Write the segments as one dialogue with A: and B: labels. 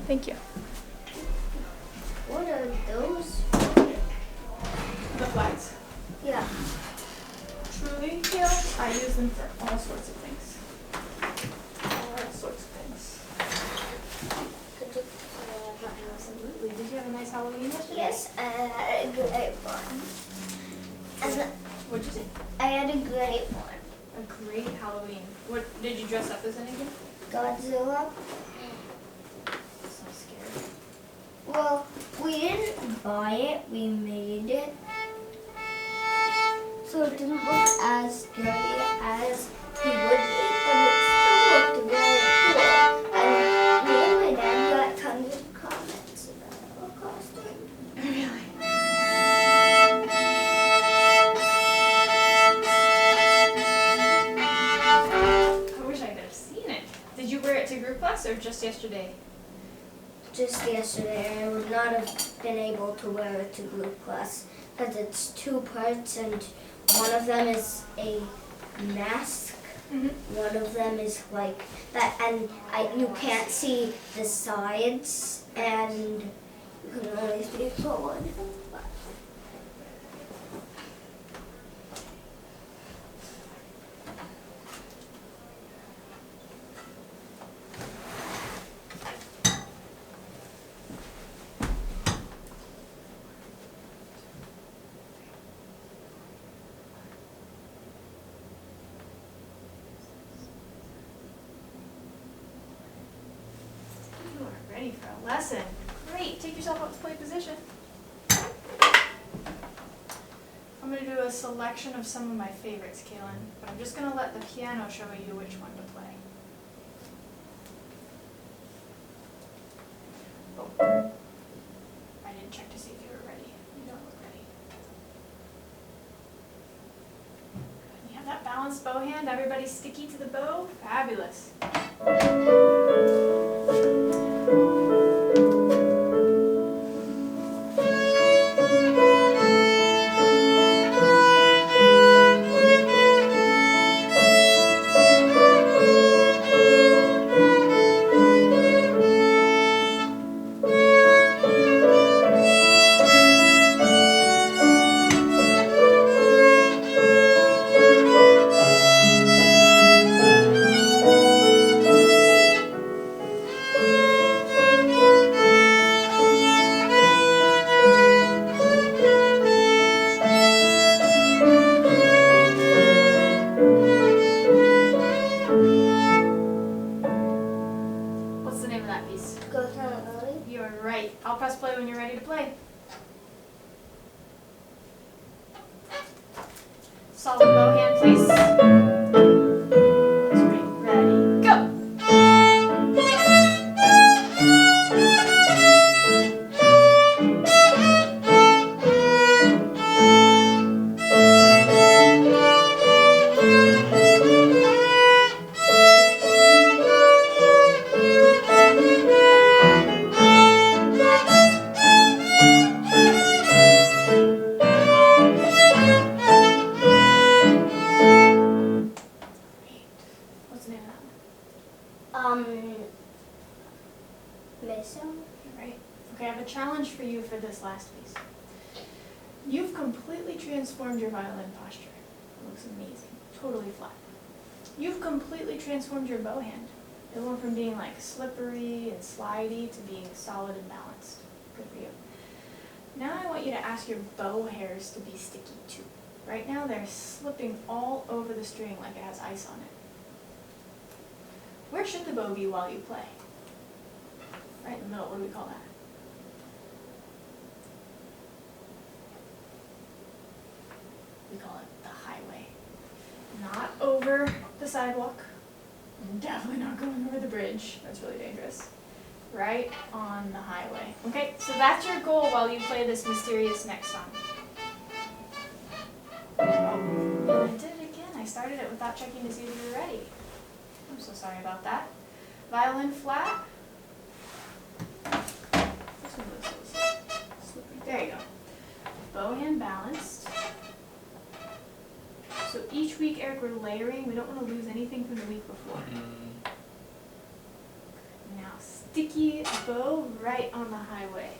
A: Thank you.
B: What are those?
A: The flags.
B: Yeah.
A: Truly, Kaylen, I use them for all sorts of things. All sorts of things. Absolutely. Did you have a nice Halloween yesterday?
B: Yes, I had a great one. And
A: What'd you say?
B: I had a great one.
A: A great Halloween. What did you dress up as anything?
B: Godzilla.
A: So scared.
B: Well, we didn't buy it, we made it. So it didn't look as scary as he would be, but it still looked very cool. And me and my dad got tons of comments about our costume.
A: Really? I wish I could have seen it. Did you wear it to group class or just yesterday?
B: Just yesterday, I would not have been able to wear it to group class because it's 2 parts and one of them is a mask. One of them is like that, and you can't see the sides, and you can only see forward.
A: You are ready for a lesson. Great. Take yourself up to play position. I'm going to do a selection of some of my favorites, Kaylen, but I'm just going to let the piano show you which one to play. Oh. I didn't check to see if you were ready. You don't look ready. You have that balanced bow hand. Everybody's sticky to the bow. Fabulous. What's the name of that piece?
B: Go tell Rhody.
A: You're right. I'll press play when you're ready to play. Solid bow hand, please. That's great. Ready, go! What's the name of that one?
B: Missile.
A: Right. Okay, I have a challenge for you for this last piece. You've completely transformed your violin posture. It looks amazing. Totally flat. You've completely transformed your bow hand. It went from being like slippery and slidey to being solid and balanced. Good for you. Now I want you to ask your bow hairs to be sticky too. Right now they're slipping all over the string like it has ice on it. Where should the bow be while you play? Right in the middle. What do we call that? We call it the highway. Not over the sidewalk. And definitely not going over the bridge. That's really dangerous. Right on the highway. Okay, so that's your goal while you play this mysterious next song. Oh, and I did it again. I started it without checking to see if you were ready. I'm so sorry about that. Violin flat. This one looks so slippery. There you go. Bow hand balanced. So each week, Eric, we're layering. We don't want to lose anything from the week before. Now sticky bow right on the highway.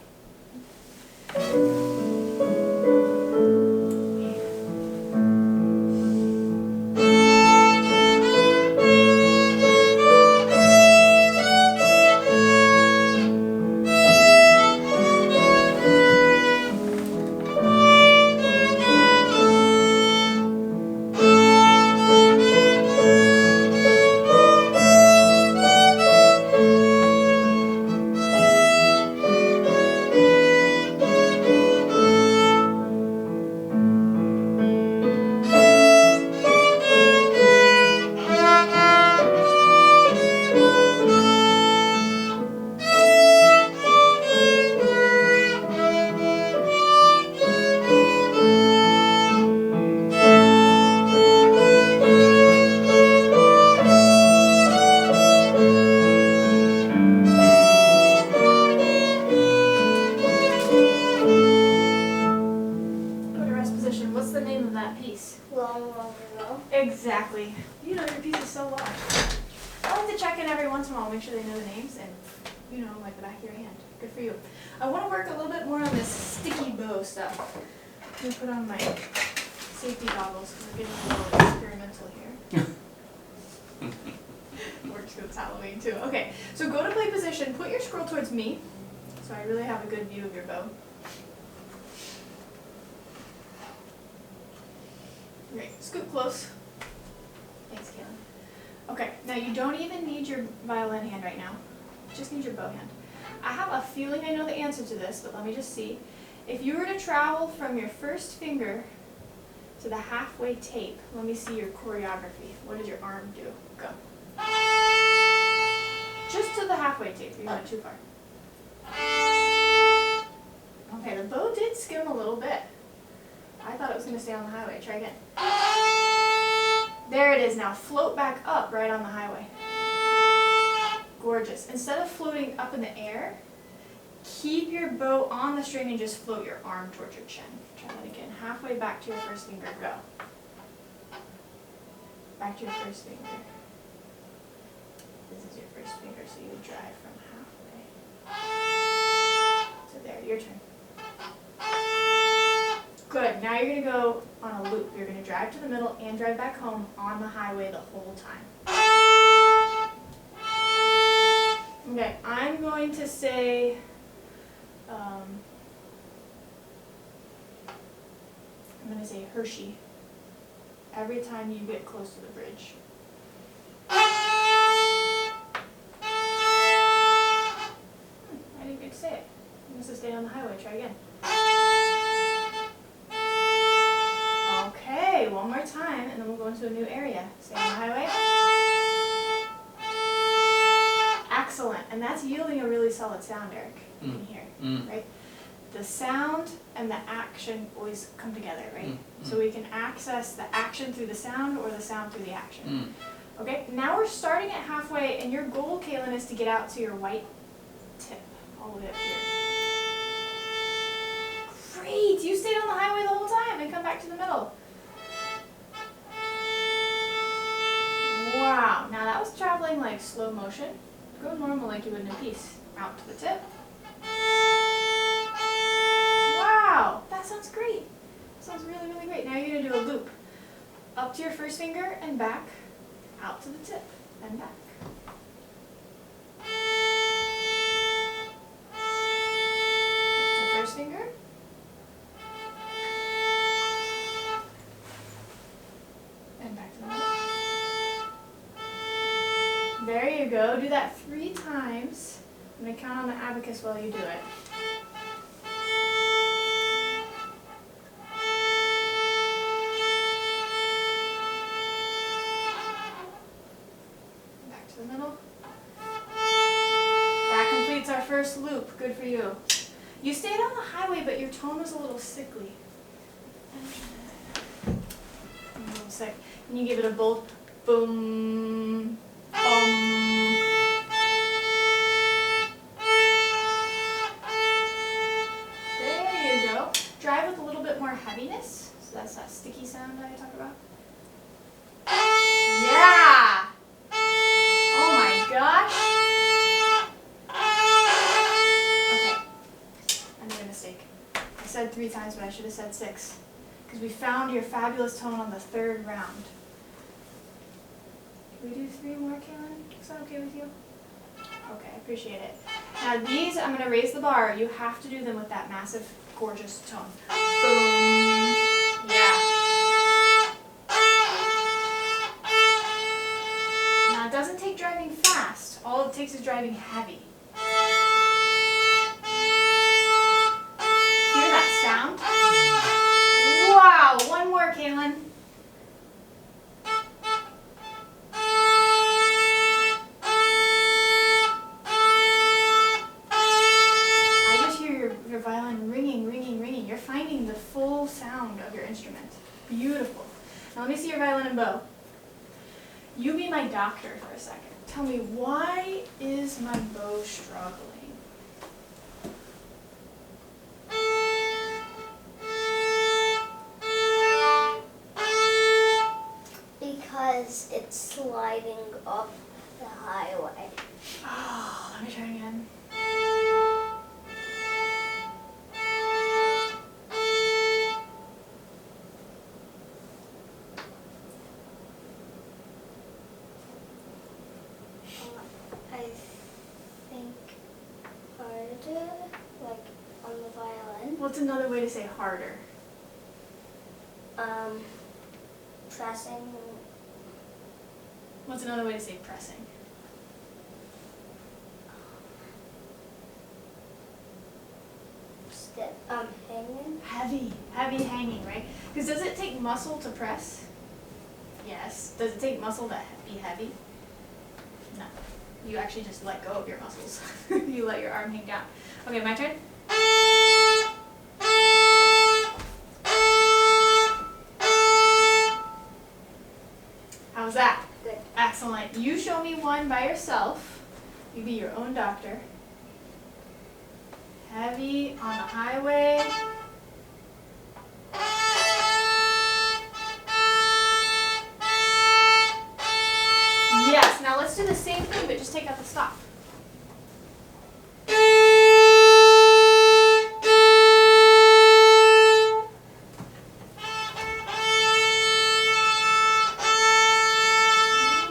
A: Exactly. You know your pieces so well. I like to check in every once in a while, make sure they know the names and, you know, like the back of your hand. Good for you. I want to work a little bit more on this sticky bow stuff. I'm going to put on my safety goggles because we're getting a little experimental here. Works because it's Halloween too. Okay, so go to play position. Put your scroll towards me so I really have a good view of your bow. Great. Scoot close. Thanks, Kaylen. Okay, now you don't even need your violin hand right now. You just need your bow hand. I have a feeling I know the answer to this, but let me just see. If you were to travel from your first finger to the halfway tape, let me see your choreography. What did your arm do? Go. Just to the halfway tape. You went too far. Okay, the bow did skim a little bit. I thought it was going to stay on the highway. Try again. There it is now. Float back up right on the highway. Gorgeous. Instead of floating up in the air, keep your bow on the string and just float your arm towards your chin. Try that again. Halfway back to your first finger. Go. Back to your first finger. This is your first finger, so you would drive from halfway. So there, your turn. Good. Now you're going to go on a loop. You're going to drive to the middle and drive back home on the highway the whole time. Okay, I'm going to say, Hershey every time you get close to the bridge. I didn't get to say it. You must have stayed on the highway. Try again. Okay, one more time, and then we'll go into a new area. Stay on the highway. Excellent, and that's yielding a really solid sound, Eric, in here, right? The sound and the action always come together, right? So we can access the action through the sound or the sound through the action. Okay, now we're starting at halfway, and your goal, Kaylen, is to get out to your white tip, all the way up here. Great, you stayed on the highway the whole time and come back to the middle. Wow, now that was traveling like slow motion. Go normal like you would in a piece. Out to the tip. Wow, that sounds great. Sounds really, really great. Now you're going to do a loop. Up to your first finger and back. Out to the tip and back. Up to first finger. And back to the middle. There you go. Do that 3 times. I'm going to count on the abacus while you do it. Back to the middle. That completes our first loop. Good for you. You stayed on the highway, but your tone was a little sickly. A little sick. Can you give it a bold boom? There you go. Drive with a little bit more heaviness. So that's that sticky sound I talked about. Yeah! Oh my gosh! said 3 times, but I should have said 6. Because we found your fabulous tone on the 3rd round. Can we do 3 more, Kaylen? Is that okay with you? Okay, I appreciate it. Now these, I'm going to raise the bar. You have to do them with that massive, gorgeous tone. Boom. Yeah. Now it doesn't take driving fast. All it takes is driving heavy. Hear that sound? Wow! One more, Kaylen. I just hear your violin ringing, ringing, ringing. You're finding the full sound of your instrument. Beautiful. Now let me see your violin and bow. You be my doctor for a second. Tell me, why is my bow struggling?
B: Because it's sliding up the highway.
A: Oh, let me try again.
B: I think harder, like on the violin.
A: What's another way to say harder?
B: Pressing.
A: What's another way to say pressing?
B: Hanging.
A: Heavy hanging, right? Because does it take muscle to press? Yes. Does it take muscle to be heavy? No. You actually just let go of your muscles. You let your arm hang down. Okay, my turn. How's that?
B: Good.
A: Excellent. You show me one by yourself. You be your own doctor. Heavy on the highway. Yes, now let's do the same thing, but just take out the stop.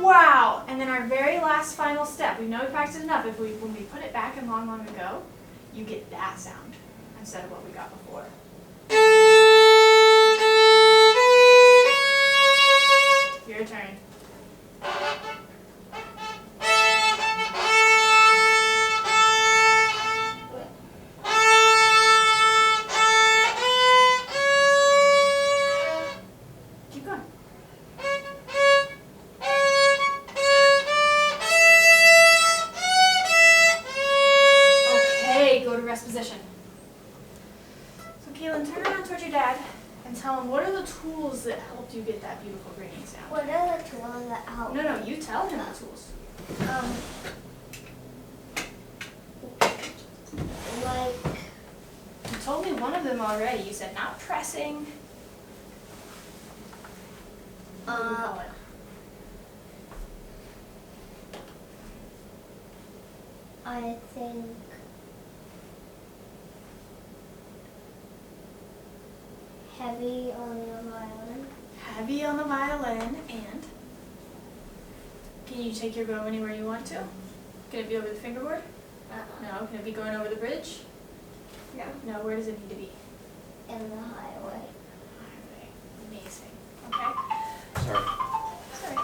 A: Wow! And then our very last final step. We know we practiced enough. When we put it back in long, long ago, you get that sound instead of what we got before. Your turn. Keep going. Okay, go to rest position. So Kaylen, turn around towards your dad and tell him what are the tools that helped you get that beautiful ringing sound.
B: What are the tools that help?
A: No, you tell him the tools.
B: Like,
A: You told me one of them already. You said not pressing. What do we call it?
B: I think heavy on the violin.
A: Heavy on the violin, and can you take your bow anywhere you want to? Can it be over the fingerboard? No. Can it be going over the bridge?
B: No.
A: No. Where does it need to be?
B: In the highway.
A: Highway. Amazing. Okay.
C: Sorry.
A: Sorry.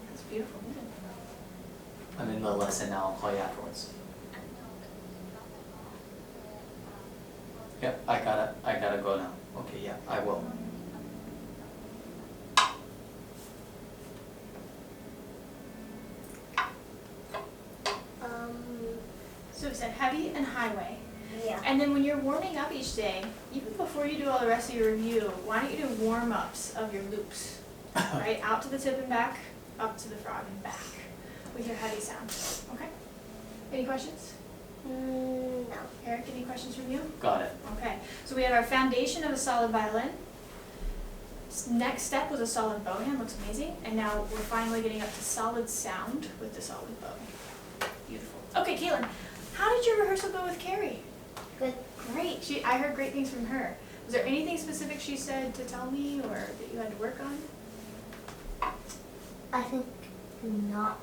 A: That's beautiful music.
C: I'm in the lesson now. I'll call you afterwards. Yep, I gotta go now. Okay, yeah, I will.
A: So we said heavy and highway.
B: Yeah.
A: And then when you're warming up each day, even before you do all the rest of your review, why don't you do warm-ups of your loops? Right? Out to the tip and back, up to the frog and back with your heavy sound. Okay? Any questions?
B: No.
A: Eric, any questions from you?
C: Got it.
A: Okay. So we have our foundation of a solid violin. Next step was a solid bow hand. Looks amazing. And now we're finally getting up to solid sound with the solid bow. Beautiful. Okay, Kaylen, how did your your rehearsal go with Carrie?
B: Good.
A: Great. I heard great things from her. Was there anything specific she said to tell me or that you had to work on?
B: I think not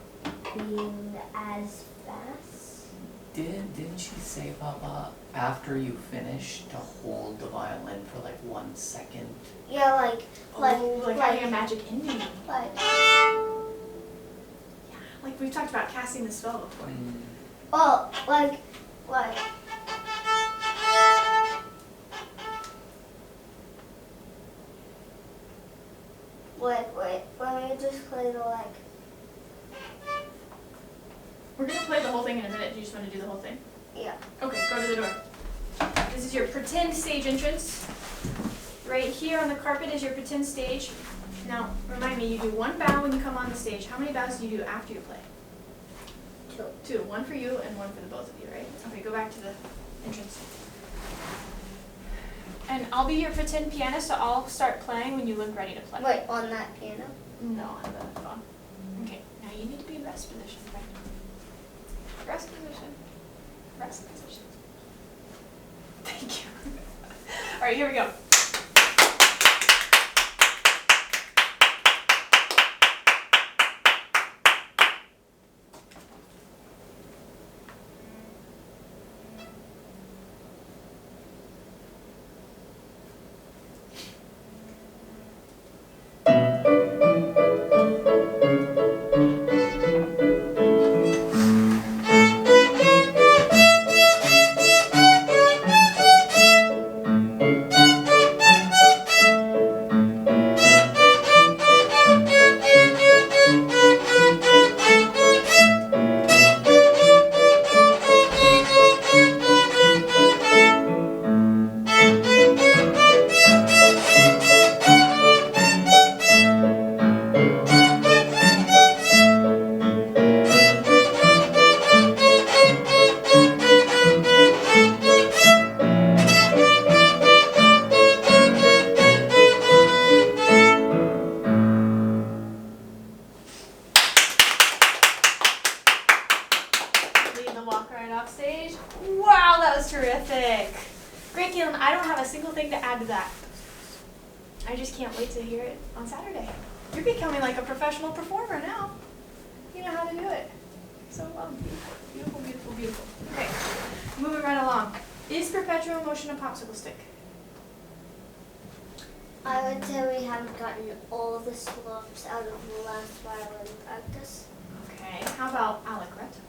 B: being as fast.
C: Didn't she say about after you finish to hold the violin for like 1 second?
B: Yeah, like
A: having a magic ending.
B: like
A: Yeah, like we've talked about casting the spell before.
B: well, like wait, let me just play the like.
A: We're gonna play the whole thing in a minute. Do you just want to do the whole thing?
B: Yeah.
A: Okay, go to the door. This is your pretend stage entrance. Right here on the carpet is your pretend stage. Now, remind me, you do 1 bow when you come on the stage. How many bows do you do after you play?
B: 2.
A: 2. 1 for you and 1 for the both of you, right? Okay, go back to the entrance. And I'll be your pretend pianist, so I'll start playing when you look ready to play.
B: Wait, on that piano?
A: No, on the phone. Okay, now you need to be in rest position, right? Rest position. Rest position. Thank you. All right, here we go. Wow, that was terrific. Great, Kaylen. I don't have a single thing to add to that. I just can't wait to hear it on Saturday. You're becoming like a professional performer now. You know how to do it. So beautiful, beautiful, beautiful. Okay, moving right along. Is perpetual motion a popsicle stick?
B: I would say we haven't gotten all the slopes out of the last violin practice.
A: Okay, how about allegretto?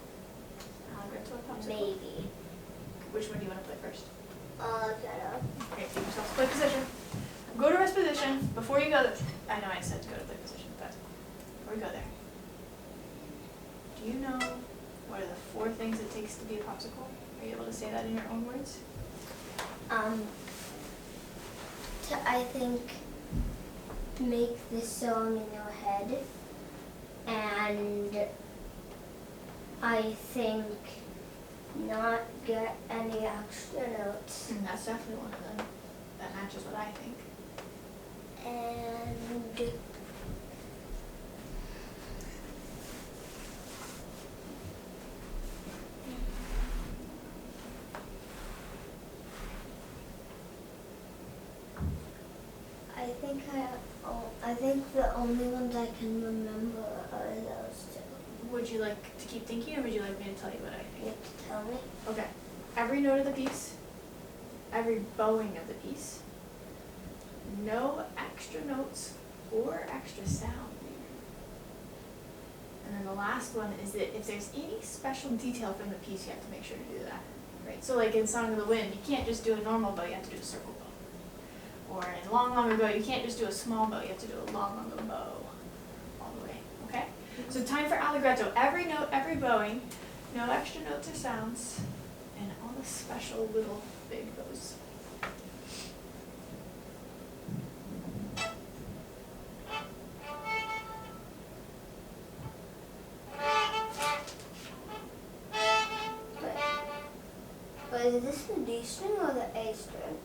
A: Allegretto or popsicle?
B: Maybe.
A: Which one do you want to play first?
B: Ghetto.
A: Okay, give yourself play position. Go to rest position. Before you go, I know I said to go to play position, but before we go there, do you know what are the 4 things it takes to be a popsicle? Are you able to say that in your own words?
B: I think make the song in your head, and I think not get any extra notes.
A: And that's definitely one of them. That matches what I think.
B: And I think the only ones I can remember are those 2.
A: Would you like to keep thinking, or would you like me to tell you what I
B: You
A: think?
B: have to tell me.
A: Okay. Every note of the piece, every bowing of the piece, no extra notes or extra sound. And then the last one is that if there's any special detail from the piece, you have to make sure to do that. Right? So like in Song of the Wind, you can't just do a normal bow, you have to do a circle bow. Or in Long, Long Ago, you can't just do a small bow, you have to do a long, long bow all the way. Okay? So time for allegretto. Every note, every bowing, no extra notes or sounds, and all the special little big bows.
B: But is this the D string or the A string?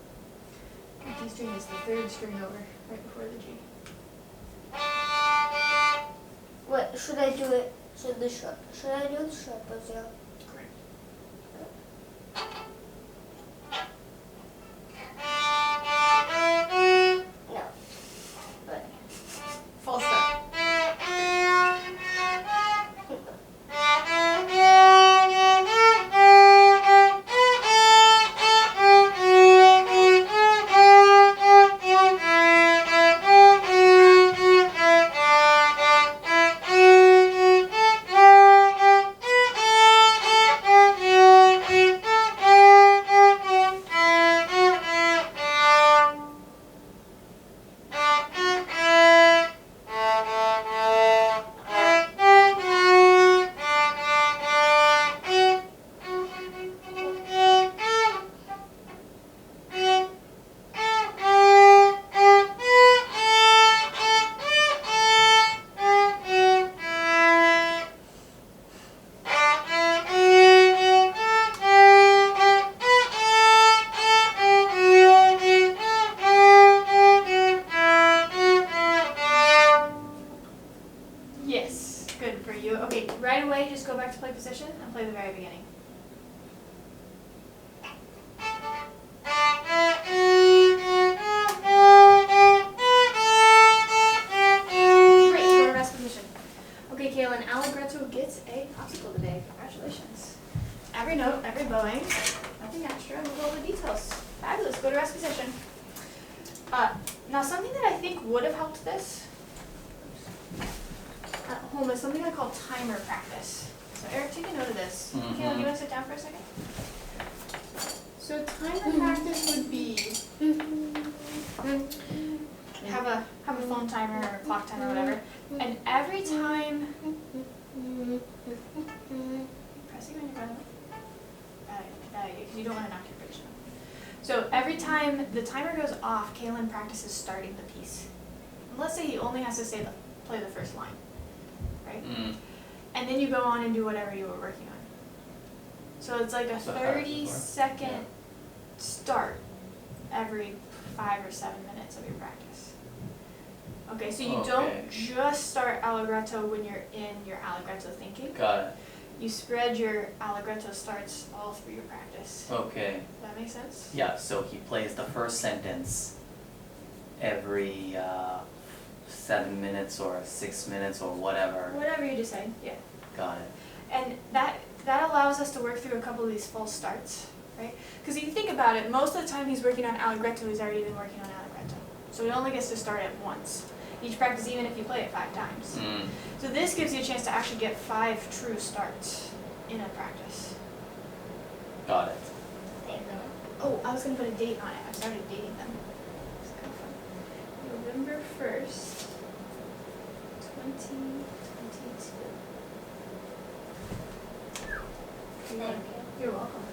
A: The D string is the 3rd string over, right before the G.
B: Wait, should I do it? Should I do the sharp or zero?
A: Correct. play position and play the very beginning. Great, go to rest position. Okay, Kaylen, Allegretto gets a popsicle today. Congratulations. Every note, every bowing, nothing extra, with all the details. Fabulous, go to rest position. Now something that I think would have helped this at home is something I call timer practice. So Eric, take a note of this.
C: Mhm.
A: Kaylen, you want to sit down for a second? So timer practice would be have a phone timer or a clock timer or whatever, and every time pressing on your violin, because you don't want to knock your bridge down. So every time the timer goes off, Kaylen practices starting the piece. And let's say he only has to play the first line, right?
C: Mm.
A: And then you go on and do whatever you were working on. So it's like a
C: So
A: 30-second start every 5 or 7 minutes of your practice. Okay, so you don't just start Allegretto when you're in your Allegretto thinking.
C: Got it.
A: You spread your Allegretto starts all through your practice.
C: Okay.
A: Does that make sense?
C: Yeah, so he plays the first sentence every 7 minutes or 6 minutes or whatever.
A: Whatever you decide, yeah.
C: Got it.
A: And that allows us to work through a couple of these false starts, right? Because if you think about it, most of the time he's working on Allegretto, he's already been working on Allegretto. So he only gets to start it once. Each practice, even if you play it 5 times.
C: Mm.
A: So this gives you a chance to actually get 5 true starts in a practice.
C: Got it.
B: There you go.
A: Oh, I was going to put a date on it. I started dating them. It's kind of fun. November 1st, 2022.
B: Thank you.
A: You're welcome.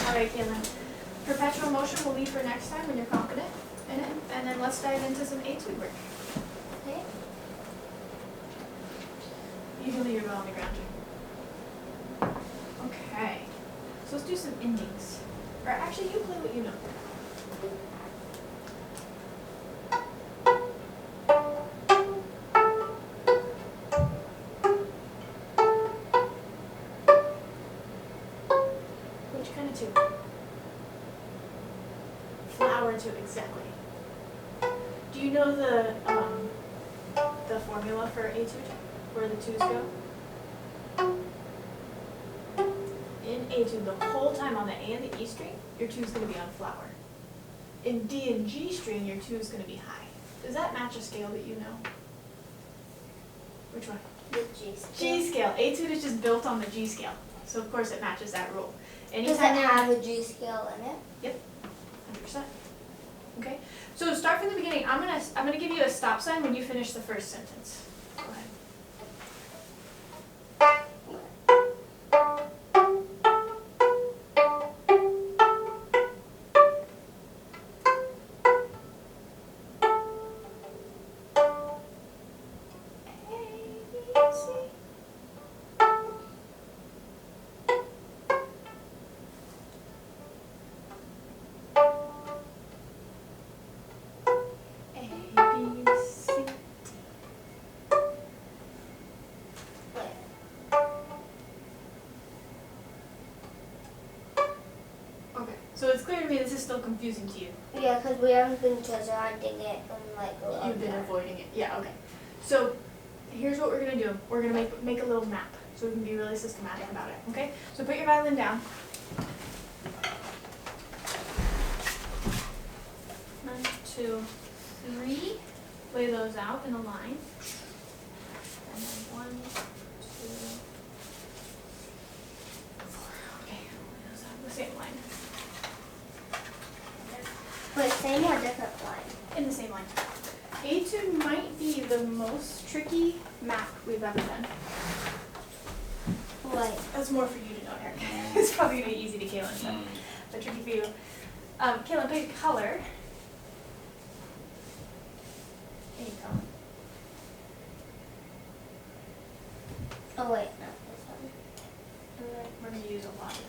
A: All right, Kaylen. Perpetual motion we'll leave for next time when you're confident in it, and then let's dive into some etude work.
B: Okay.
A: Usually you're on the ground. Okay, so let's do some endings. Or actually, you play what you know. Which kind of tune? Flower tune, exactly. Do you know the formula for etude, where the twos go? In etude, the whole time on the A and the E string, your two is going to be on flower. In D and G string, your two is going to be high. Does that match a scale that you know? Which one?
B: The G scale.
A: G scale. Etude is just built on the G scale, so of course it matches that rule.
B: Does it have a G scale in it?
A: Yep, 100%. Okay, so start from the beginning. I'm gonna give you a stop sign when you finish the first sentence. Go ahead. So it's clear to me this is still confusing to you.
B: Yeah, because we haven't been presenting it and like a lot.
A: You've been avoiding it. Yeah, okay. So here's what we're going to do. We're going to make a little map so we can be really systematic about it, okay? So put your violin down. 1, 2, 3. Lay those out in a line. And then 1, 2, 4. Okay, lay those out in the same line.
B: Wait, same or different line?
A: In the same line. Etude might be the most tricky map we've ever done.
B: Wait.
A: That's more for you to know, Eric. It's probably going to be easy to Kaylen, but tricky for you. Kaylen, pick a color. There you go.
B: Oh wait, no, this one.
A: We're going to use a lot of